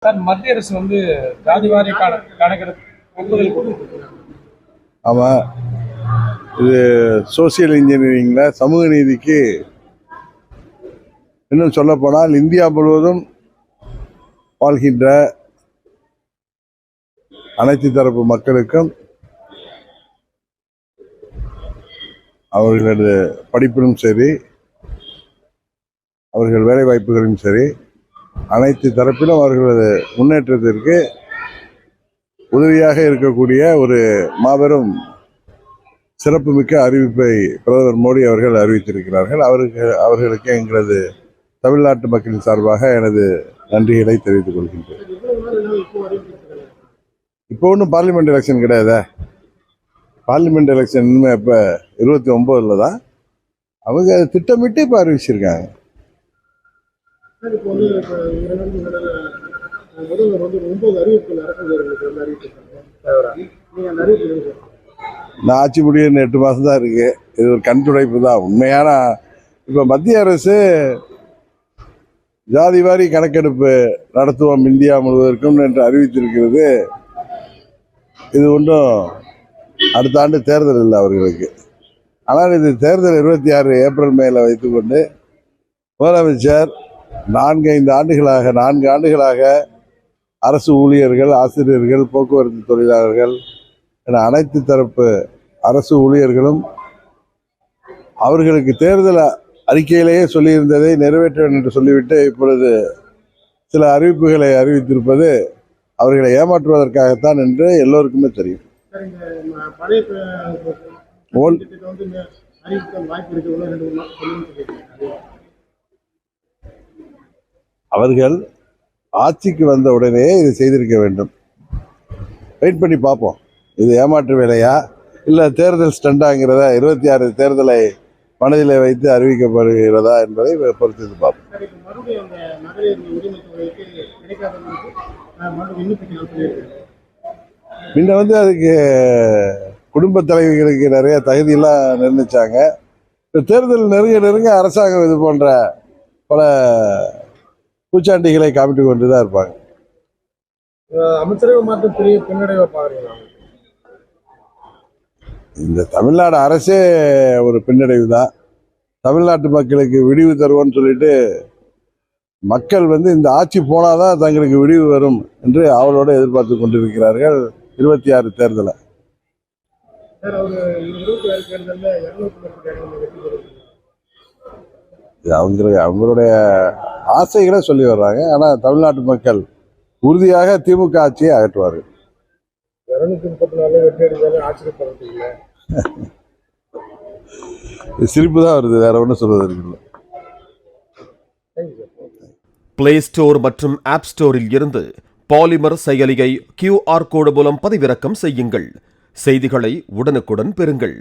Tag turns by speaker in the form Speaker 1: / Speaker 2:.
Speaker 1: Sir, மத்திய அரசு ஜாதிவாரி கணக்கெடுப்பு ஒப்புதல் கொடுத்திருக்கு.
Speaker 2: ஆமா, இது சோசியல் இன்ஜினியரிங்ல சமூக நீதிக்கு இன்னும் சொல்ல போனால் இந்தியா முழுவதும் வாழ்கின்ற அனைத்து தரப்பு மக்களுக்கும் அவர்களது படிப்பிலும் சரி, அவர்கள் வேலை வாய்ப்புகளும் சரி, அனைத்து தரப்பிலும் அவர்களது முன்னேற்றத்திற்கு உதவியாக இருக்கக்கூடிய ஒரு மாபெரும் சிறப்புமிக்க அறிவிப்பை பிரதமர் மோடி அவர்கள் அறிவித்திருக்கிறார்கள். அவர்களுக்கு எங்களது தமிழ்நாட்டு மக்களின் சார்பாக எனது நன்றிகளை தெரிவித்துக் கொள்கின்றேன். இப்போ ஒன்றும் பார்லிமெண்ட் எலெக்ஷன் கிடையாதா? பார்லிமெண்ட் எலெக்ஷன் இனிமே இப்போ 29 தான் அவங்க திட்டமிட்டு இப்போ அறிவிச்சிருக்காங்க. நான் ஆட்சி முடிய 8 மாதம் தான் இருக்கு. இது ஒரு கண் துடைப்பு தான். உண்மையான இப்போ மத்திய அரசு ஜாதிவாரி கணக்கெடுப்பு நடத்துவோம் இந்தியா முழுவதற்கும் என்று அறிவித்திருக்கிறது. இது ஒன்றும் அடுத்த ஆண்டு தேர்தல் இல்லை அவர்களுக்கு. ஆனால் இது தேர்தல் 26 ஏப்ரல் மேல வைத்துக்கொண்டு முதலமைச்சர் 4 ஆண்டுகளாக அரசு ஊழியர்கள், ஆசிரியர்கள், போக்குவரத்து தொழிலாளர்கள் என அனைத்து தரப்பு அரசு ஊழியர்களும் அவர்களுக்கு தேர்தல் அறிக்கையிலேயே சொல்லியிருந்ததை நிறைவேற்ற என்று சொல்லிவிட்டு இப்பொழுது சில அறிவிப்புகளை அறிவித்திருப்பது அவர்களை ஏமாற்றுவதற்காகத்தான் என்று எல்லோருக்குமே தெரியும். அவர்கள் ஆட்சிக்கு வந்த உடனே இது செய்திருக்க வேண்டும். வெயிட் பண்ணி பார்ப்போம். இது ஏமாற்று வேலையா இல்லை தேர்தல் ஸ்டண்டாங்கிறதா, 26 தேர்தலை மனதில் வைத்து அறிவிக்கப்படுகிறதா என்பதை பொறுத்து பார்ப்போம். முன்ன அதுக்கு குடும்ப தலைவிகளுக்கு நிறைய தகுதியெல்லாம் நிர்ணயிச்சாங்க. இப்போ தேர்தல் நெருங்க அரசாங்கம் இது போன்ற பல பூச்சாண்டிகளை காமிட்டு கொண்டு தான் இருப்பாங்க.
Speaker 1: அமைச்சரவை மாற்றம் பெரிய பின்னடைவை பாக்குறீங்களா?
Speaker 2: இந்த தமிழ்நாடு அரசே ஒரு பின்னடைவு தான். தமிழ்நாட்டு மக்களுக்கு விடிவு தருவோம்னு சொல்லிட்டு மக்கள் இந்த ஆட்சி போனாதான் தங்களுக்கு விடிவு வரும் என்று அவளோட எதிர்பார்த்து கொண்டிருக்கிறார்கள். 26 தேர்தலை அவங்களுடைய ஆசைகளை சொல்லி வர்றாங்க. ஆனால் தமிழ்நாட்டு மக்கள் உறுதியாக திமுக ஆட்சியை அகற்றுவார்கள். சிரிப்பு தான் வருது, வேற ஒன்றும் சொல்வதற்கு இல்லை.
Speaker 3: பிளே ஸ்டோர் மற்றும் ஆப் ஸ்டோரில் இருந்து பாலிமர் செயலியை QR கோடு மூலம் பதிவிறக்கம் செய்யுங்கள். செய்திகளை உடனுக்குடன் பெறுங்கள்.